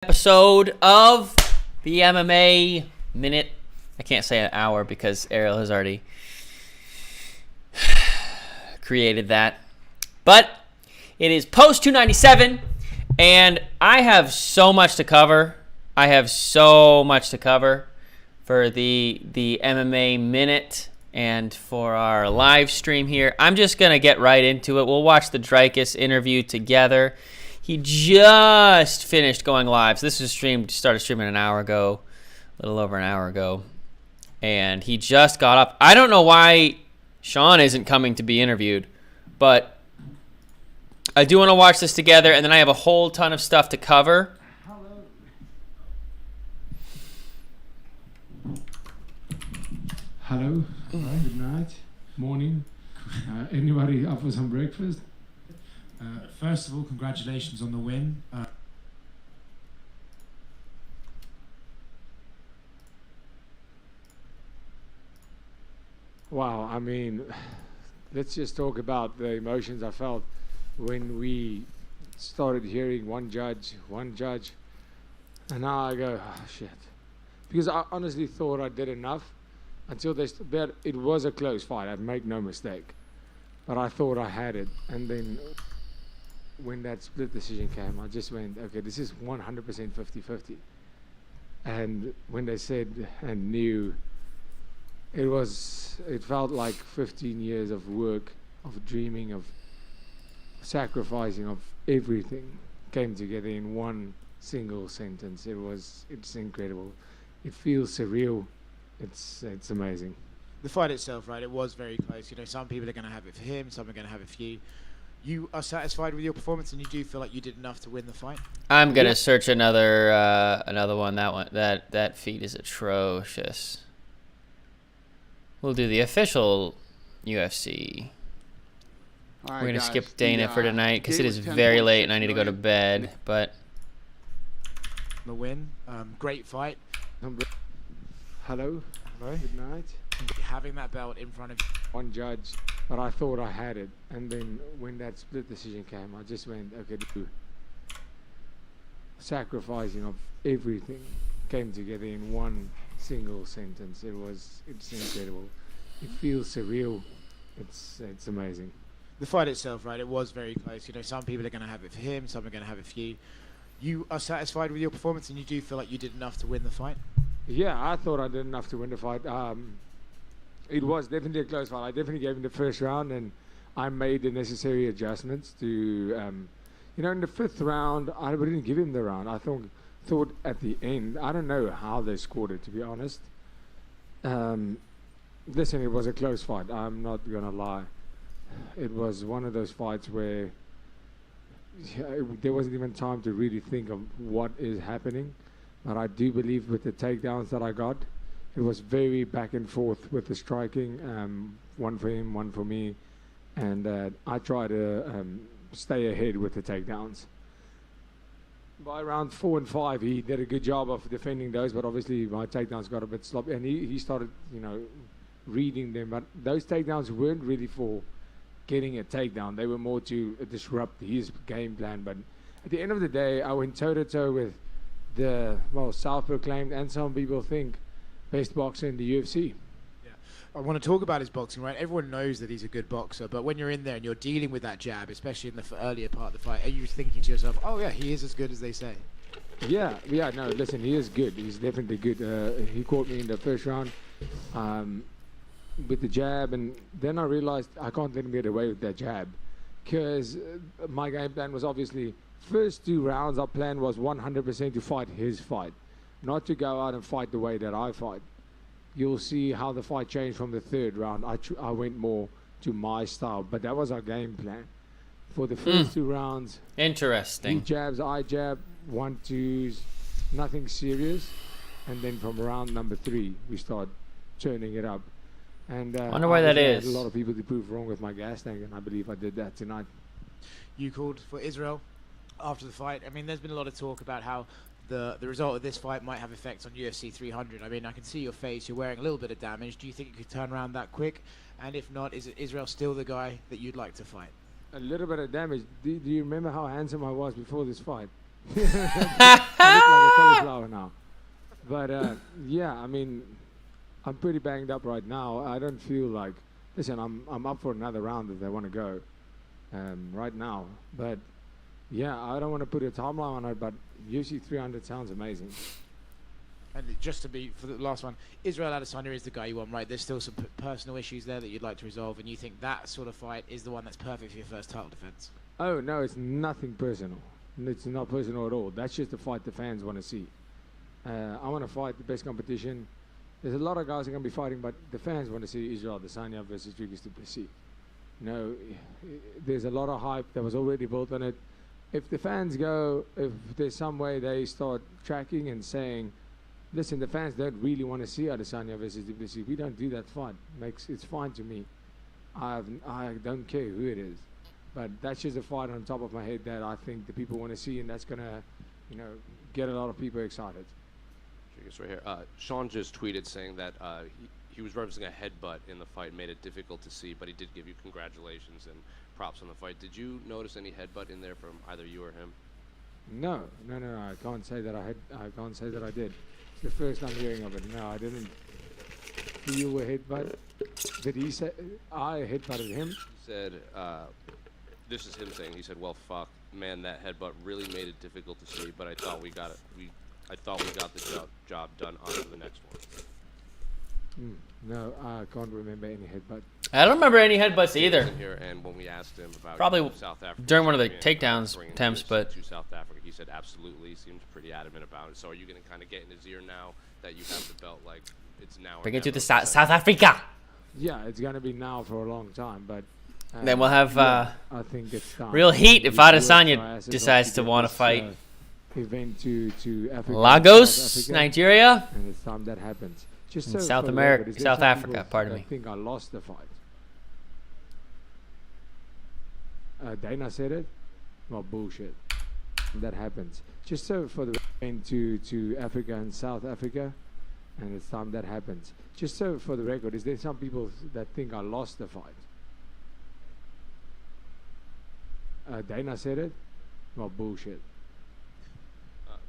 Episode of the MMA Minute. I can't say an hour because Ariel has already created that. But it is post 297, and I have so much to cover. For the MMA Minute and for our live stream here. I'm just going to get right into it. We'll watch the Dreykus interview together. He just finished going live. So this was started streaming an hour ago, a little over an hour ago. And he just got up. I don't know why Sean isn't coming to be interviewed, but I do want to watch this together, and then I have a whole ton of stuff to cover. Hello, good night, morning. Anybody up for some breakfast? First of all, congratulations on the win. Wow, I mean, let's just talk about the emotions I felt when we started hearing one judge, and now I go, oh, shit. Because I honestly thought I did enough until but it was a close fight, I'd make no mistake. But I thought I had it, and then when that split decision came, I just went, okay, this is 100% 50-50. And when they said and knew, it felt like 15 years of work, of dreaming, of sacrificing, of everything came together in one single sentence. It's incredible. It feels surreal. It's amazing. The fight itself, right, it was very close. You know, some people are going to have it for him, some are going to have it for you. You are satisfied with your performance, and you do feel like you did enough to win the fight? I'm gonna search another one. That feed is atrocious. We'll do the official UFC. We're gonna skip Dana for tonight because it is very late and I need to go to bed. But the win, great fight. Hello, good night. Having that belt in front of one judge, but I thought I had it, and then when that split decision came, I just went, okay, sacrificing of everything came together in one single sentence. It's incredible. It feels surreal. It's amazing. The fight itself, right, it was very close. You know, some people are going to have it for him, some are going to have it for you. You are satisfied with your performance, and you do feel like you did enough to win the fight? Yeah, I thought I did enough to win the fight. It was definitely a close fight. I definitely gave him the first round, and I made the necessary adjustments to, in the fifth round, I didn't give him the round. I thought at the end, I don't know how they scored it, to be honest. Listen, it was a close fight. I'm not going to lie. It was one of those fights where there wasn't even time to really think of what is happening. But I do believe with the takedowns that I got, it was very back and forth with the striking, one for him, one for me, and I tried to stay ahead with the takedowns. By round 4 and 5, he did a good job of defending those, but obviously my takedowns got a bit sloppy, and he started, reading them. But those takedowns weren't really for getting a takedown; they were more to disrupt his game plan. But at the end of the day, I went toe-to-toe with the self-proclaimed, and some people think, best boxer in the UFC. Yeah, I want to talk about his boxing, right? Everyone knows that he's a good boxer, but when you're in there and you're dealing with that jab, especially in the earlier part of the fight, are you thinking to yourself, oh yeah, he is as good as they say? Yeah, no, listen, he is good. He's definitely good. He caught me in the first round with the jab, and then I realized I can't let him get away with that jab, because my game plan was obviously, first 2 rounds, our plan was 100% to fight his fight, not to go out and fight the way that I fight. You'll see how the fight changed from the 3rd round. I went more to my style, but that was our game plan. For the first 2 rounds, interesting. He jabs, I jab, 1-2s, nothing serious. And then from round number 3, we start turning it up. And wonder why that is. I had a lot of people to prove wrong with my gas tank, and I believe I did that tonight. You called for Israel after the fight. I mean, there's been a lot of talk about how the result of this fight might have effects on UFC 300. I mean, I can see your face. You're wearing a little bit of damage. Do you think you could turn around that quick? And if not, is Israel still the guy that you'd like to fight? A little bit of damage. Do you remember how handsome I was before this fight? I look like a cauliflower now. But yeah, I mean, I'm pretty banged up right now. I don't feel like. Listen, I'm up for another round if they want to go right now. But yeah, I don't want to put a timeline on it. But UFC 300 sounds amazing. And just to be for the last one, Israel Adesanya is the guy you want, right? There's still some personal issues there that you'd like to resolve, and you think that sort of fight is the one that's perfect for your first title defense. Oh no, it's nothing personal. It's not personal at all. That's just the fight the fans want to see. I want to fight the best competition. There's a lot of guys that are going to be fighting, but the fans want to see Israel Adesanya versus Dricus du Plessis. You know, there's a lot of hype that was already built on it. If the fans go, if there's some way they start tracking and saying, listen, the fans don't really want to see Adesanya versus du Plessis. We don't do that fight. It's fine to me. I don't care who it is. But that's just a fight on top of my head that I think the people want to see, and that's going to, you know, get a lot of people excited. Right here. Sean just tweeted saying that he was referencing a headbutt in the fight, made it difficult to see, but he did give you congratulations and props on the fight. Did you notice any headbutt in there from either you or him? No. I can't say that I can't say that I did. It's the first I'm hearing of it. No, I didn't feel a headbutt. Did he say I headbutted him? He said, this is him saying, he said, well, fuck, man, that headbutt really made it difficult to see, but I thought we got it. I thought we got the job done. On to the next one. No, I can't remember any headbutt. I don't remember any headbutts either. Here, and when we asked him about probably South Africa during one of the takedowns attempts, but to South Africa, he said absolutely. He seemed pretty adamant about it. So are you going to kind of get in his ear now that you have the belt? Like it's now. bring it to the South Africa. Yeah, it's going to be now for a long time, but. Then we'll have I think it's time. real heat if Adesanya decides to want to fight. Event to Africa, Lagos, South Africa, Nigeria, and it's time that happens. Just in so South for the America, record, is there South some Africa. people Pardon that me. think I lost the fight. Dana said it. Well, bullshit. That happens. Just so for the event to Africa and South Africa, and it's time that happens. Just so for the record, is there some people that think I lost the fight? Dana said it. Well, bullshit.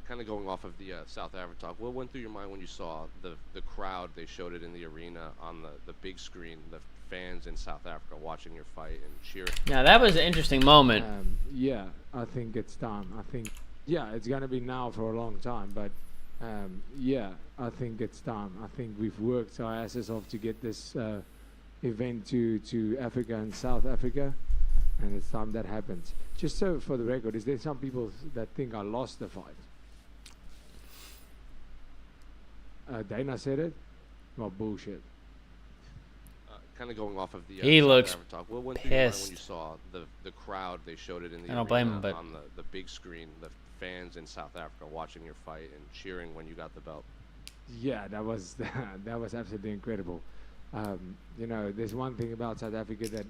Kind of going off of the South Africa talk, what went through your mind when you saw the crowd? They showed it in the arena on the big screen, the fans in South Africa watching your fight and cheering. Now that was an interesting moment. Yeah, I think it's time. I think, yeah, it's going to be now for a long time, but yeah, I think it's time. I think we've worked our asses off to get this event to Africa and South Africa, and it's time that happens. Just so for the record, is there some people that think I lost the fight? Dana said it. Well, bullshit. Kind of going off of the He South looks Africa talk, what went through your mind pissed. when you saw the crowd? They showed it in the I don't blame arena him, but on the big screen, the fans in South Africa watching your fight and cheering when you got the belt. Yeah, that was that was absolutely incredible. You know, there's one thing about South Africa that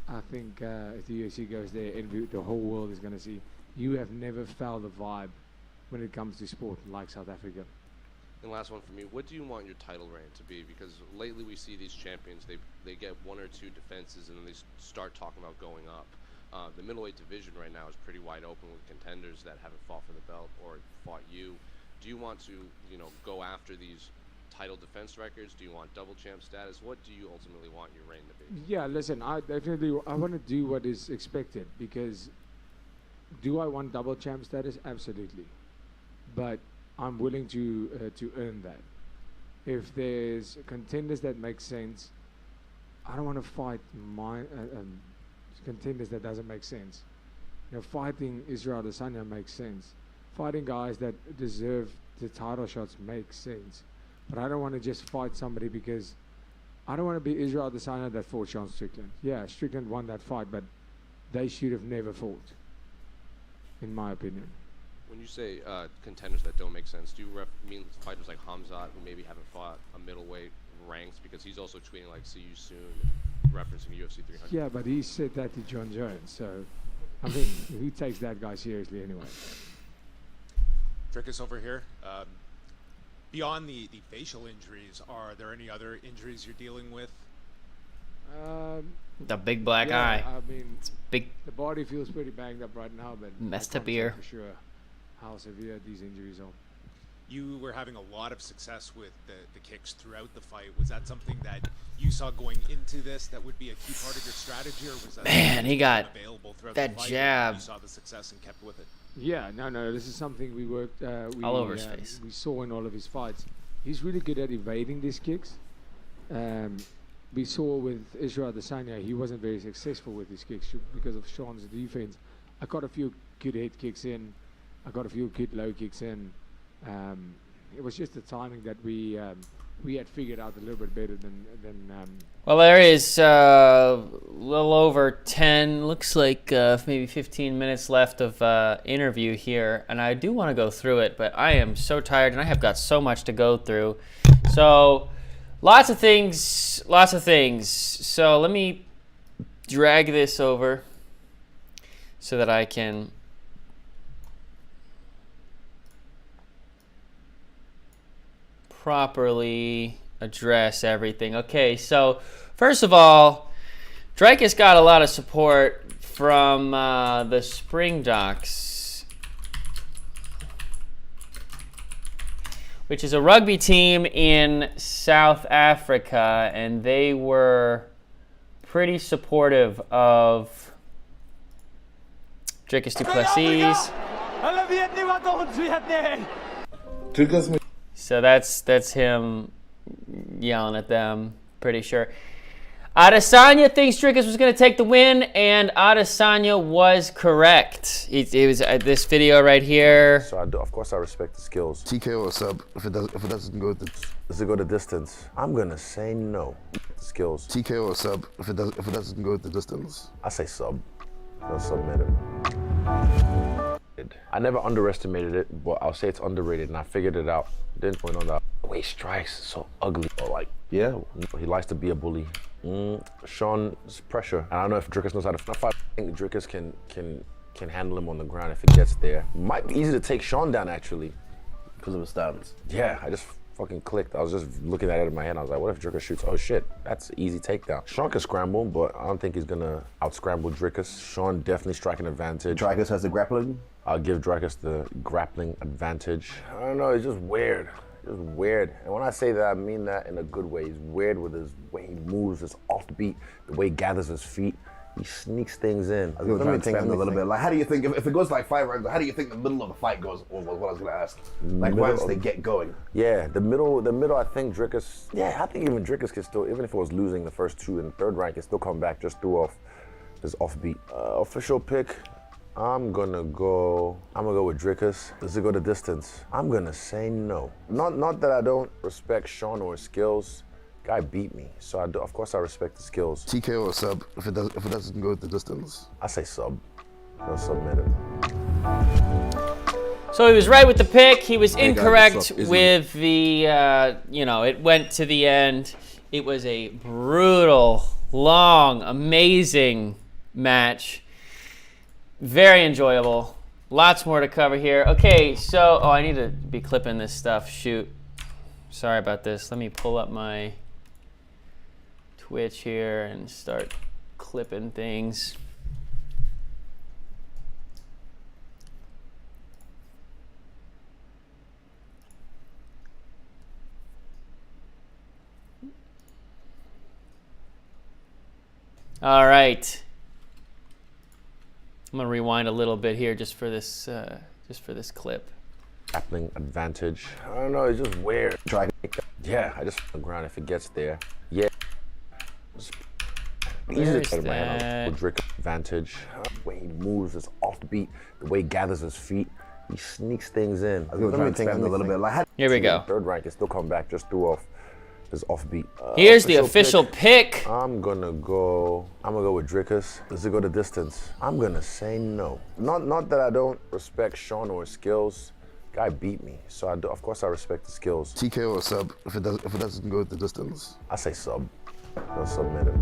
I think if the UFC goes there, the whole world is going to see. You have never felt the vibe when it comes to sport like South Africa. And last one for me, what do you want your title reign to be? Because lately we see these champions, they get one or two defenses and then they start talking about going up. The middleweight division right now is pretty wide open with contenders that haven't fought for the belt or fought you. Do you want to, you know, go after these title defense records? Do you want double champ status? What do you ultimately want your reign to be? Yeah, listen, I want to do what is expected, because do I want double champ status? Absolutely. But I'm willing to earn that. If there's contenders that make sense, I don't want to fight my contenders that doesn't make sense. You know, fighting Israel Adesanya makes sense. Fighting guys that deserve the title shots makes sense. But I don't want to just fight somebody because I don't want to be Israel Adesanya that fought Sean Strickland. Yeah, Strickland won that fight, but they should have never fought, in my opinion. When you say contenders that don't make sense, do you mean fighters like Hamzat who maybe haven't fought a middleweight ranks? Because he's also tweeting like "see you soon," referencing UFC 300. Yeah, but he said that to John Jones, so I mean, who takes that guy seriously anyway? Dricus over here. Beyond the facial injuries, are there any other injuries you're dealing with? the big black yeah, eye. I mean, It's big. the body feels pretty banged up right now, but Messed I up can't say ear. for sure. how severe these injuries are. You were having a lot of success with the kicks throughout the fight. Was that something that you saw going into this that would be a key part of your strategy, or was that Man, he got available throughout that the fight, jab. You saw the success and kept with it. Yeah, no, this is something we worked All over his face. we saw in all of his fights. He's really good at evading these kicks. We saw with Israel Adesanya, he wasn't very successful with his kicks because of Sean's defense. I got a few good head kicks in. I got a few good low kicks in. It was just the timing that we had figured out a little bit better than Well, there is a little over 10, looks like maybe 15 minutes left of interview here, and I do want to go through it, but I am so tired, and I have got so much to go through. So, lots of things. So, let me drag this over so that I can properly address everything. Okay, so first of all, Drake has got a lot of support from the Spring Docs, which is a rugby team in South Africa, and they were pretty supportive of Dricus du Plessis. So that's him yelling at them, pretty sure. Adesanya thinks Dricus was going to take the win, and Adesanya was correct. It was this video right here. So of course I respect the skills. TKO or sub, if it doesn't go the distance, I'm gonna say no. Skills. TKO or sub, if it doesn't go the distance, I say sub. No submit it. I never underestimated it, but I'll say it's underrated, and I figured it out. Didn't point on that. The way he strikes, so ugly. Or like, yeah, he likes to be a bully. Sean's pressure. And I don't know if Dricus knows how to fight. I think Dricus can handle him on the ground if it gets there. Might be easy to take Sean down actually, because of his stance. Yeah, I just fucking clicked. I was just looking at it in my head. I was like, what if Dricus shoots? Oh shit, that's an easy takedown. Sean can scramble, but I don't think he's gonna out-scramble Dricus. Sean definitely striking advantage. Dricus has the grappling? I'll give Dricus the grappling advantage. I don't know, it's just weird. Just weird. And when I say that, I mean that in a good way. He's weird with his way he moves, his offbeat, the way he gathers his feet. He sneaks things in. I was going to try and expand a little bit. Like, how do you think, if it goes like 5 rounds, how do you think the middle of the fight goes? Was what I was going to ask. Like, once they get going. Yeah, the middle, I think Dricus, I think even Dricus can still, even if it was losing the first 2 and 3rd round, can still come back just through off his offbeat. Official pick, I'm gonna go with Dricus. Does it go the distance? I'm gonna say no. Not that I don't respect Sean or his skills. Guy beat me, so of course I respect the skills. TKO or sub, if it doesn't go the distance? I say sub. No submit it. So he was right with the pick. He was incorrect with the, it went to the end. It was a brutal, long, amazing match. Very enjoyable. Lots more to cover here. Okay, so, I need to be clipping this stuff. Shoot. Sorry about this. Let me pull up my Twitch here and start clipping things. All right. I'm gonna rewind a little bit here just for this clip. Grappling advantage. I don't know, it's just weird. Yeah, I just on the ground if it gets there. Yeah. Easy to Dricus advantage. The way he moves, his offbeat, the way he gathers his feet, he sneaks things in. I was going to try and expand a little bit. Like, here we go. 3rd rank can still come back just through off his offbeat. Here's the official pick. I'm gonna go with Dricus. Does it go the distance? I'm gonna say no. Not that I don't respect Sean or his skills. Guy beat me, so of course I respect the skills. TKO or sub, if it doesn't go the distance? I say sub. No submit it.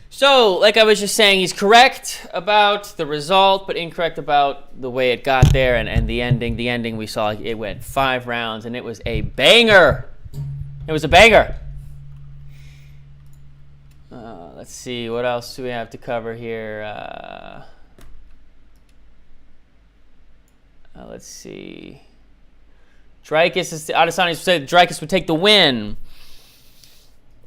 So, like I was just saying, he's correct about the result, but incorrect about the way it got there and the ending. The ending we saw, it went 5 rounds, and it was a banger. It was a banger. Let's see, what else do we have to cover here? Let's see. Adesanya said Dricus would take the win.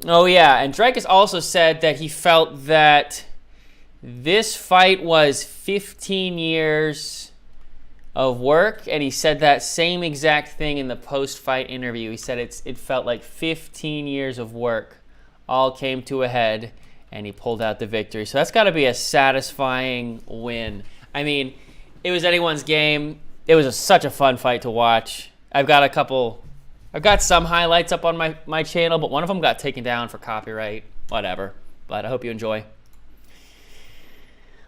Oh, yeah. And Dricus also said that he felt that this fight was 15 years of work. And he said that same exact thing in the post-fight interview. He said it felt like 15 years of work all came to a head, and he pulled out the victory. So that's got to be a satisfying win. I mean, it was anyone's game. It was such a fun fight to watch. I've got some highlights up on my channel, but one of them got taken down for copyright. Whatever. But I hope you enjoy.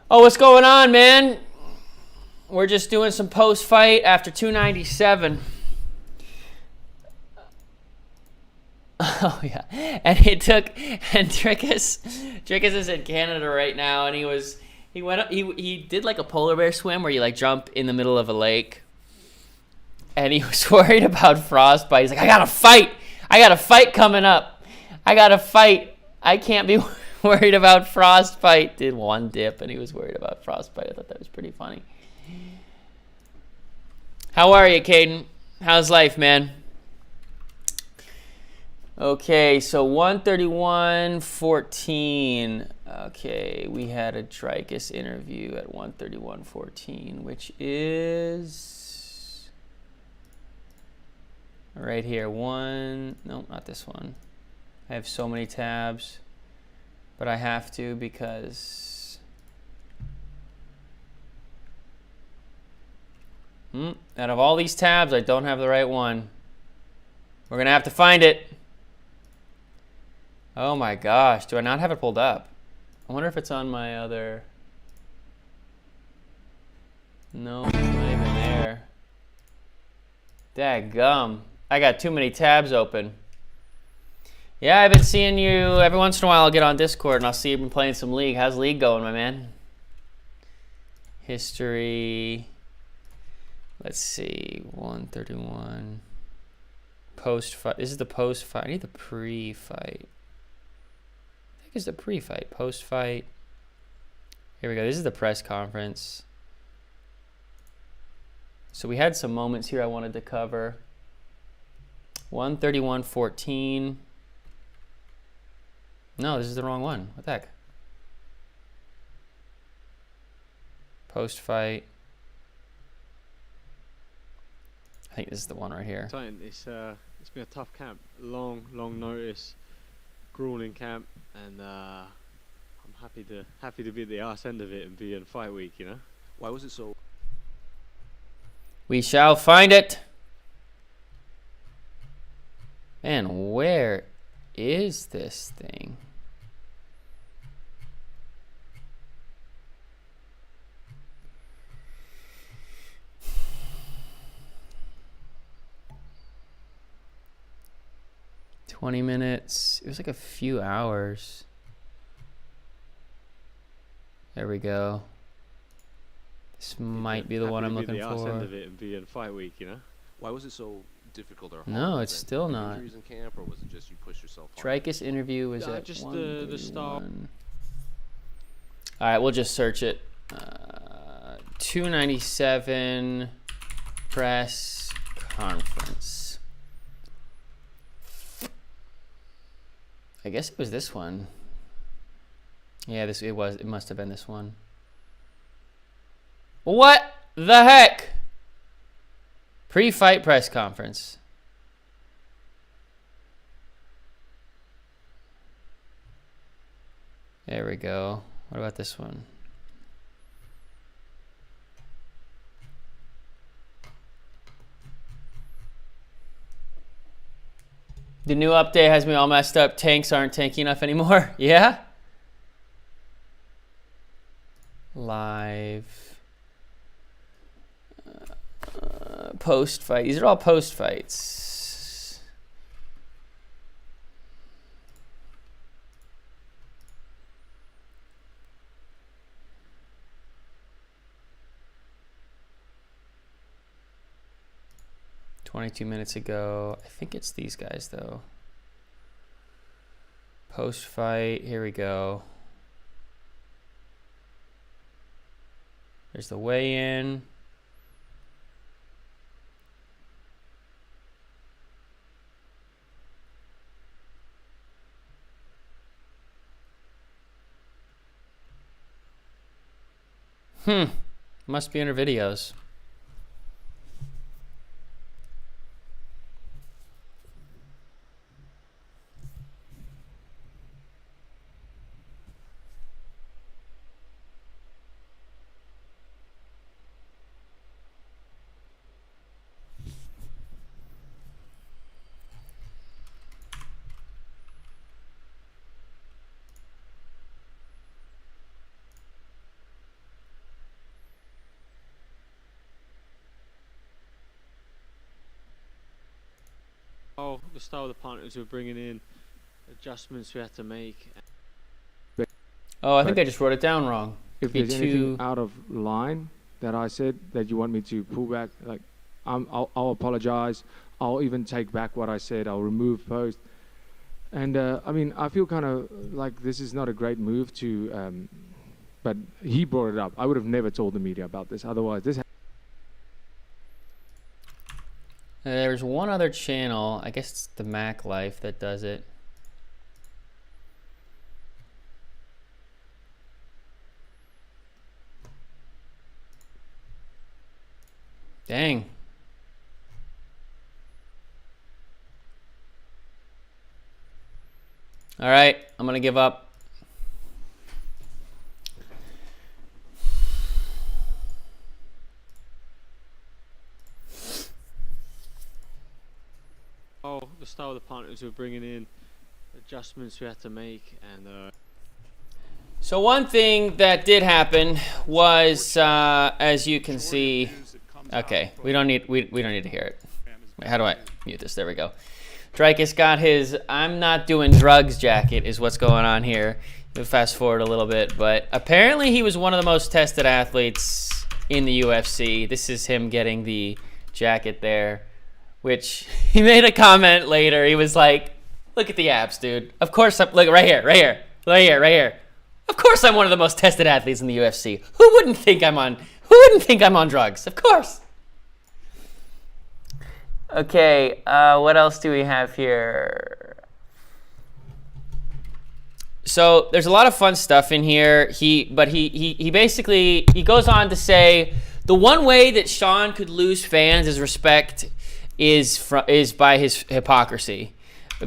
Oh, what's going on, man? We're just doing some post-fight after 297. Oh, yeah. And Dricus is in Canada right now, and he did like a polar bear swim where you like jump in the middle of a lake. And he was worried about frostbite. He's like, I got a fight coming up. I can't be worried about frostbite. Did one dip and he was worried about frostbite. I thought that was pretty funny. How are you, Caden? How's life, man? Okay, so 131.14. Okay, we had a Dricus interview at 131.14, which is right here. No, not this one. I have so many tabs, but I have to because out of all these tabs, I don't have the right one. We're gonna have to find it. Oh my gosh, do I not have it pulled up? I wonder if it's on my other... No, it's not even there. Dadgum. I got too many tabs open. Yeah, I've been seeing you every once in a while. I'll get on Discord and I'll see you've been playing some League. How's League going, my man? History. Let's see. 131. Post-fight. This is the post-fight. I need the pre-fight. I think it's the pre-fight. Post-fight. Here we go. This is the press conference. So we had some moments here I wanted to cover. 131.14. No, this is the wrong one. What the heck? Post-fight. I think this is the one right here. Titan, it's been a tough camp. Long notice. Grueling camp, and I'm happy to be at the arse end of it and be in fight week, you know? Why was it so? We shall find it. Man, where is this thing? $20 minutes. It was like a few hours. There we go. This might be the one I'm looking for. End of it and be in fight week, you know? Why was it so difficult or hard? No, it's still not. Injuries in camp, or was it just you pushed yourself hard? Dricus interview was at just the start. All right, we'll just search it. 297 press conference. I guess it was this one. Yeah, it must have been this one. What the heck? Pre-fight press conference. There we go. What about this one? The new update has me all messed up. Tanks aren't tanky enough anymore. Yeah? Live. Post fight. These are all post fights. $22 minutes ago. I think it's these guys though. Post fight. Here we go. There's the weigh-in. Must be in her videos. The style of the partners we're bringing in, adjustments we had to make. Oh, I think I just wrote it down wrong. If there's anything out of line that I said that you want me to pull back, like I'll apologize. I'll even take back what I said. I'll remove post. And I mean, I feel kind of like this is not a great move to, but he brought it up. I would have never told the media about this. Otherwise, this. There's one other channel, I guess it's the Mac Life that does it. Dang. All right, I'm gonna give up. The style of the partners we're bringing in, adjustments we had to make, and so one thing that did happen was, as you can see, okay, we don't need to hear it. Wait, how do I mute this? There we go. Dreykus got his "I'm not doing drugs" jacket is what's going on here. We'll fast forward a little bit, but apparently he was one of the most tested athletes in the UFC. This is him getting the jacket there, which he made a comment later. He was like, "Look at the abs, dude. Of course, look right here. Of course, I'm one of the most tested athletes in the UFC. Who wouldn't think I'm on drugs? Of course." Okay, what else do we have here? So there's a lot of fun stuff in here. He basically goes on to say the one way that Sean could lose fans is respect is by his hypocrisy,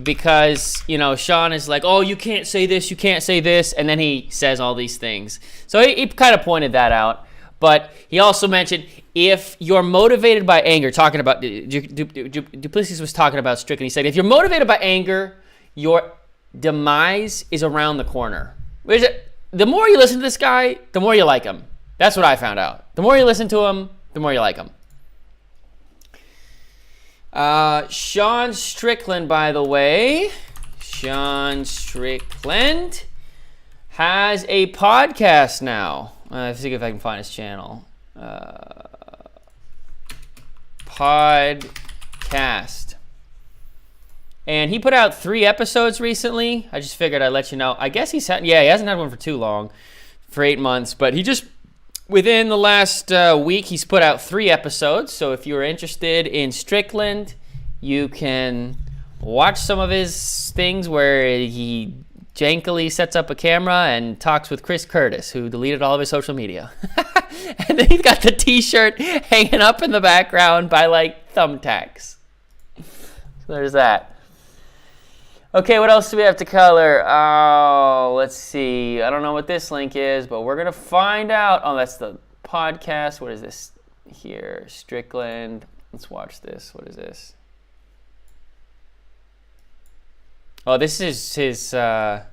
because Sean is like, "Oh, you can't say this," and then he says all these things. So he kind of pointed that out, but he also mentioned if you're motivated by anger, talking about Duplessis was talking about Strickland. He said if you're motivated by anger, your demise is around the corner. The more you listen to this guy, the more you like him. That's what I found out. The more you listen to him, the more you like him. Sean Strickland, by the way, Sean Strickland has a podcast now. Let's see if I can find his channel. Podcast. And he put out 3 episodes recently. I just figured I'd let you know. I guess he hasn't had one for too long, for 8 months, but he just, within the last week, he's put out 3 episodes. So if you're interested in Strickland, you can watch some of his things where he jankily sets up a camera and talks with Chris Curtis, who deleted all of his social media. And then he's got the t-shirt hanging up in the background by like thumbtacks. So there's that. Okay, what else do we have to color? Oh, let's see. I don't know what this link is, but we're going to find out. Oh, that's the podcast. What is this here? Strickland. Let's watch this. What is this? Oh, this is his, hang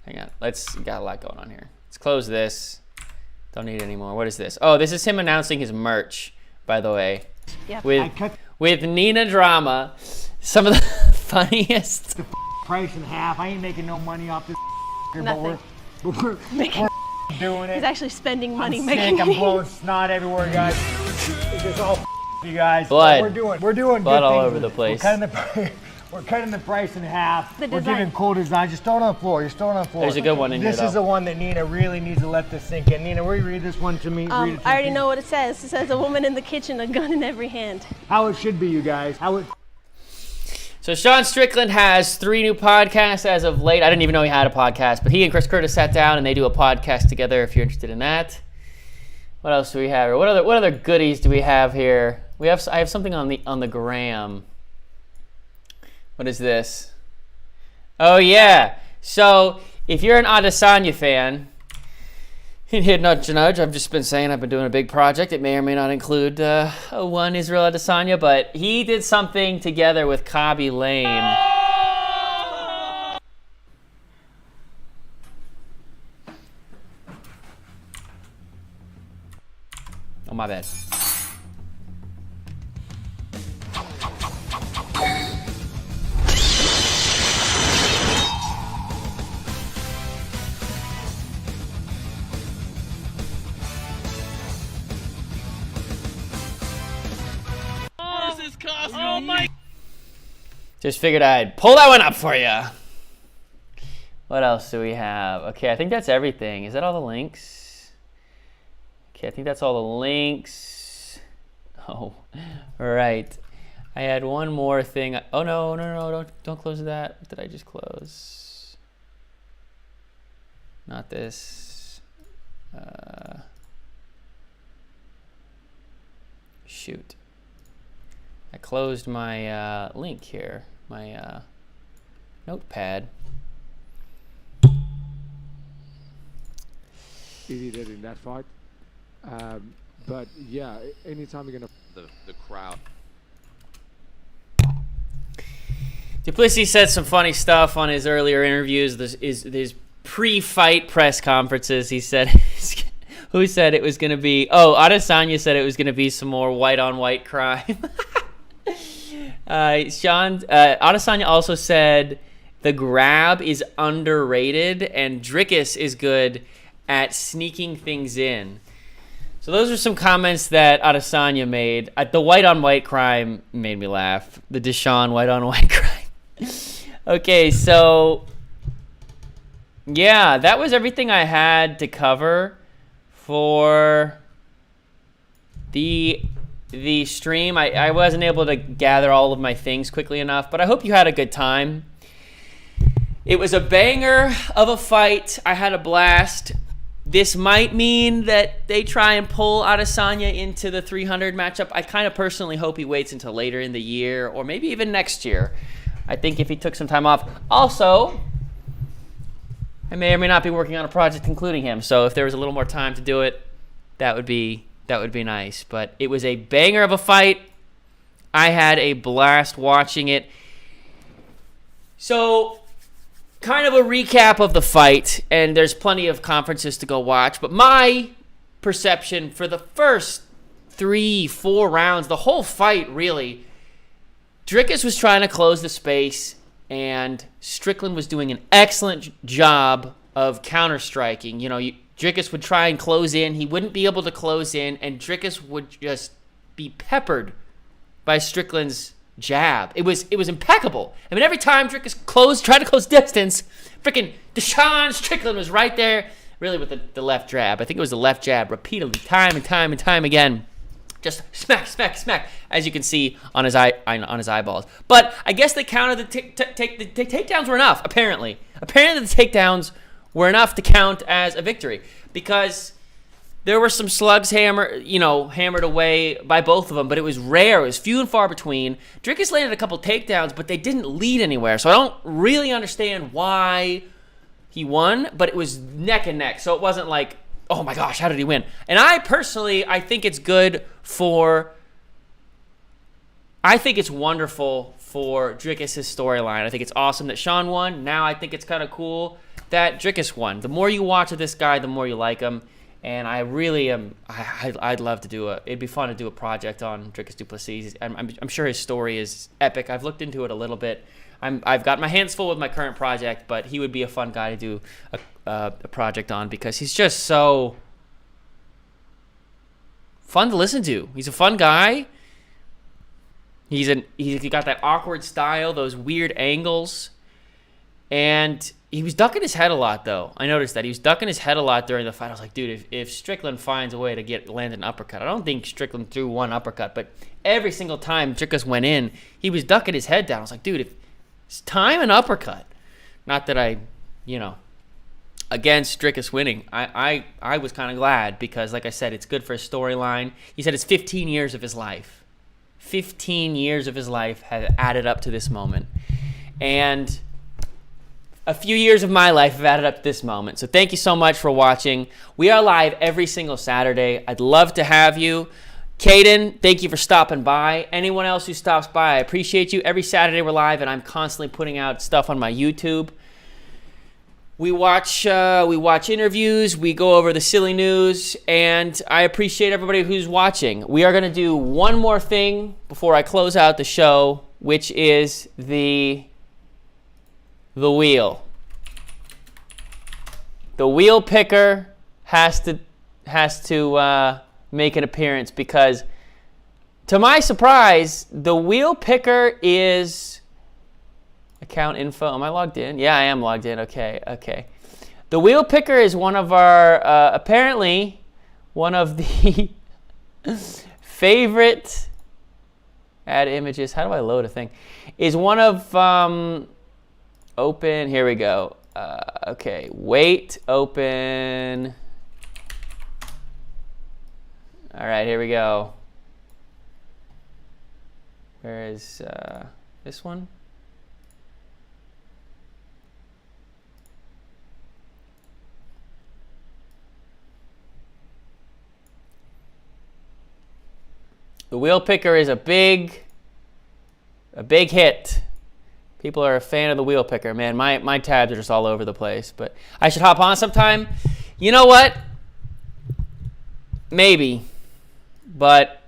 on. Got a lot going on here. Let's close this. Don't need it anymore. What is this? Oh, this is him announcing his merch, by the way. Yeah. With Nina Drama. Some of the funniest. The price in half. I ain't making no money off this, Nothing. but we're doing it. He's actually spending money I'm making sick. I'm blowing snot everywhere, guys. It's just all you guys. Blood. We're doing Blood good all things over the place. We're cutting the price in half. The We're design. giving cool design. Just throw it on the floor. Just throw it on the floor. There's a good one in here, This is though. the one that Nina really needs to let this sink in. Nina, will you read this one to me? Read it to I already me. know what it says. It says a woman in the kitchen, a gun in every hand. How it should be, you guys. How it. So Sean Strickland has 3 new podcasts as of late. I didn't even know he had a podcast, but he and Chris Curtis sat down and they do a podcast together if you're interested in that. What else do we have here? What other goodies do we have here? I have something on the gram. What is this? Oh yeah. So if you're an Adesanya fan, here, nudge, nudge. I've just been saying I've been doing a big project. It may or may not include one Israel Adesanya, but he did something together with Khaby Lame. Oh, my bad. Oh my! Just figured I'd pull that one up for you. What else do we have? Okay, I think that's everything. Is that all the links? Okay, I think that's all the links. Oh, right. I had one more thing. Oh no! Don't close that. What did I just close? Not this. Shoot. I closed my link here, my notepad. He did in that fight. But yeah, anytime you're gonna the crowd. Duplessis said some funny stuff on his earlier interviews. His pre-fight press conferences. He said, "Who said it was going to be?" Oh, Adesanya said it was going to be some more white-on-white crime. Adesanya also said the grab is underrated and Dricus is good at sneaking things in. So those are some comments that Adesanya made. The white-on-white crime made me laugh. The Deshaun white-on-white crime. Okay, so yeah, that was everything I had to cover for the stream. I wasn't able to gather all of my things quickly enough, but I hope you had a good time. It was a banger of a fight. I had a blast. This might mean that they try and pull Adesanya into the 300 matchup. I kind of personally hope he waits until later in the year or maybe even next year. I think if he took some time off. Also, I may or may not be working on a project including him, so if there was a little more time to do it, that would be nice. But it was a banger of a fight. I had a blast watching it. So, kind of a recap of the fight, and there's plenty of conferences to go watch, but my perception for the first 3-4 rounds, the whole fight really, Dricus was trying to close the space, and Strickland was doing an excellent job of counter-striking. You know, Dricus would try and close in. He wouldn't be able to close in, and Dricus would just be peppered by Strickland's jab. It was impeccable. I mean, every time Dricus tried to close distance, freaking Deshaun Strickland was right there, really with the left jab. I think it was the left jab repeatedly, time and time again. Just smack, smack, smack, as you can see on his eyeballs. But I guess they counted the takedowns were enough. Apparently the takedowns were enough to count as a victory because there were some slugs hammered away by both of them, but it was rare. It was few and far between. Dricus landed a couple takedowns, but they didn't lead anywhere. So I don't really understand why he won, but it was neck and neck. So it wasn't like, oh my gosh, how did he win? And I think it's good I think it's wonderful for Dricus' storyline. I think it's awesome that Sean won. Now I think it's kind of cool that Dricus won. The more you watch of this guy, the more you like him. And I really am. I'd love to it'd be fun to do a project on Dricus du Plessis. I'm sure his story is epic. I've looked into it a little bit. I've got my hands full with my current project, but he would be a fun guy to do a project on because he's just so fun to listen to. He's a fun guy. He's got that awkward style, those weird angles, and he was ducking his head a lot, though. I noticed that. He was ducking his head a lot during the fight. I was like, dude, if Strickland finds a way to land an uppercut, I don't think Strickland threw one uppercut, but every single time Dricus went in, he was ducking his head down. I was like, dude, if it's time an uppercut. Not that I, against Dricus winning. I was kind of glad because, like I said, it's good for a storyline. He said it's 15 years of his life. 15 years of his life have added up to this moment. And a few years of my life have added up to this moment. So thank you so much for watching. We are live every single Saturday. I'd love to have you. Caden, thank you for stopping by. Anyone else who stops by, I appreciate you. Every Saturday we're live, and I'm constantly putting out stuff on my YouTube. We watch interviews, we go over the silly news, and I appreciate everybody who's watching. We are going to do one more thing before I close out the show, which is the wheel. The wheel picker has to make an appearance because, to my surprise, the wheel picker is account info. Am I logged in? Yeah, I am logged in. Okay. The wheel picker is one of our apparently one of the favorite add images. How do I load a thing? Is one of open. Here we go. Okay, wait, open. All right, here we go. Where is this one? The wheel picker is a big hit. People are a fan of the wheel picker. Man, my tabs are just all over the place. But I should hop on sometime. You know what? Maybe. But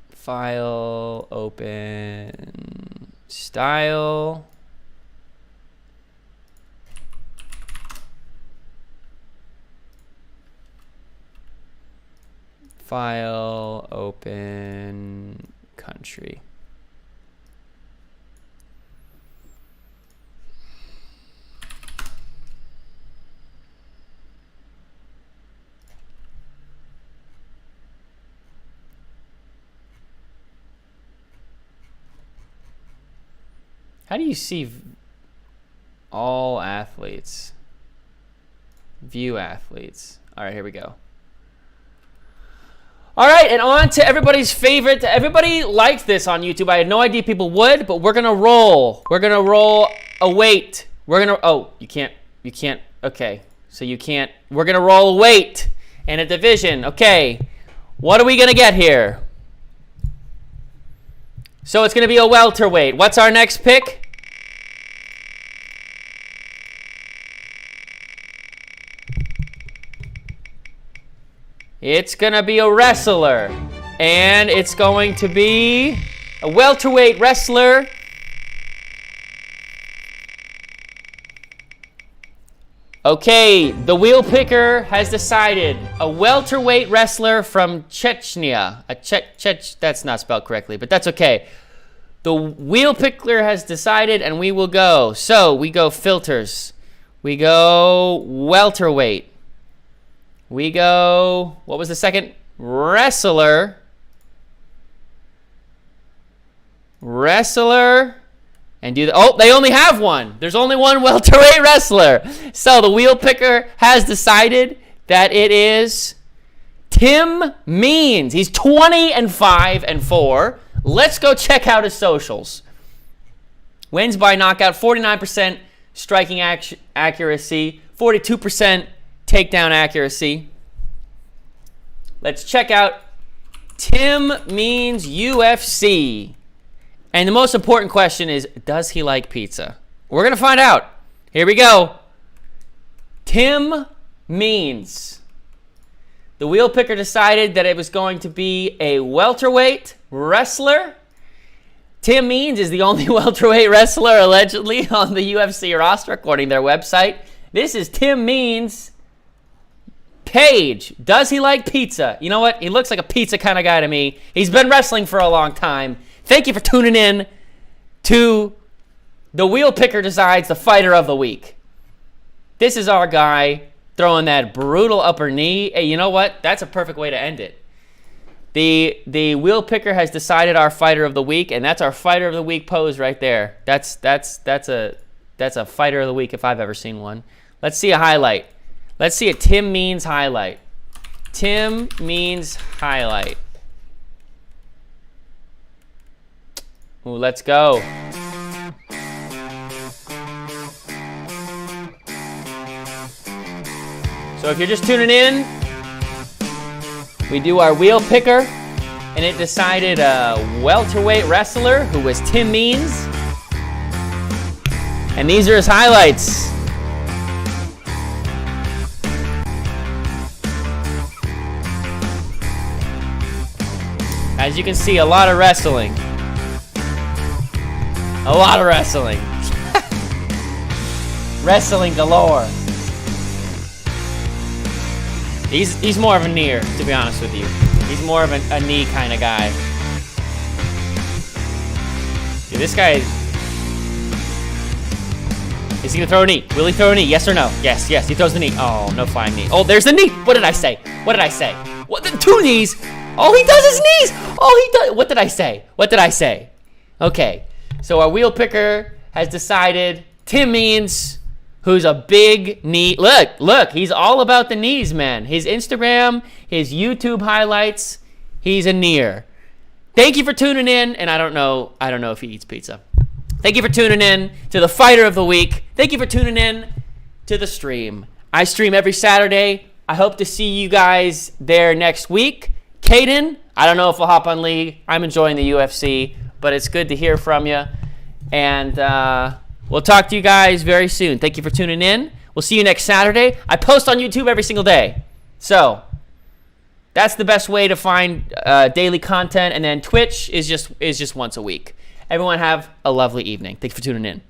file, open, style. File, open, country. How do you see all athletes? View athletes. All right, here we go. All right, and on to everybody's favorite. Everybody liked this on YouTube. I had no idea people would, but we're gonna roll. We're gonna roll a weight. Oh, you can't. Okay, so you can't. We're gonna roll a weight and a division. Okay, what are we gonna get here? So it's gonna be a welterweight. What's our next pick? It's gonna be a wrestler, and it's going to be a welterweight wrestler. Okay, the wheel picker has decided a welterweight wrestler from Chechnya. That's not spelled correctly, but that's okay. The wheel picker has decided, and we will go. So we go filters. We go welterweight. We go, what was the second? Wrestler. And they only have one. There's only one welterweight wrestler. So the wheel picker has decided that it is Tim Means. He's 20-5-4. Let's go check out his socials. Wins by knockout, 49% striking accuracy, 42% takedown accuracy. Let's check out Tim Means UFC. And the most important question is, does he like pizza? We're going to find out. Here we go. Tim Means. The wheel picker decided that it was going to be a welterweight wrestler. Tim Means is the only welterweight wrestler allegedly on the UFC roster, according to their website. This is Tim Means' page. Does he like pizza? You know what? He looks like a pizza kind of guy to me. He's been wrestling for a long time. Thank you for tuning in to The wheel picker decides the fighter of the week. This is our guy throwing that brutal upper knee. Hey, you know what? That's a perfect way to end it. The wheel picker has decided our fighter of the week, and that's our fighter of the week pose right there. That's a fighter of the week if I've ever seen one. Let's see a highlight. Let's see a Tim Means highlight. Tim Means highlight. Ooh, let's go. So if you're just tuning in, we do our wheel picker, and it decided a welterweight wrestler who was Tim Means. And these are his highlights. As you can see, a lot of wrestling. A lot of wrestling. Wrestling galore. He's more of a near, to be honest with you. He's more of a knee kind of guy. Dude, this guy... Is he gonna throw a knee? Will he throw a knee? Yes or no? Yes, he throws the knee. Oh, no flying knee. Oh, there's the knee! What did I say? What did I say? What? The 2 knees! All he does is knees! All he does... What did I say? What did I say? Okay, so our wheel picker has decided Tim Means, who's a big knee... Look, he's all about the knees, man. His Instagram, his YouTube highlights, he's a near. Thank you for tuning in, and I don't know if he eats pizza. Thank you for tuning in to the Fighter of the Week. Thank you for tuning in to the stream. I stream every Saturday. I hope to see you guys there next week. Caden, I don't know if we'll hop on League. I'm enjoying the UFC, but it's good to hear from you. And we'll talk to you guys very soon. Thank you for tuning in. We'll see you next Saturday. I post on YouTube every single day. So that's the best way to find daily content. And then Twitch is just once a week. Everyone have a lovely evening. Thanks for tuning in.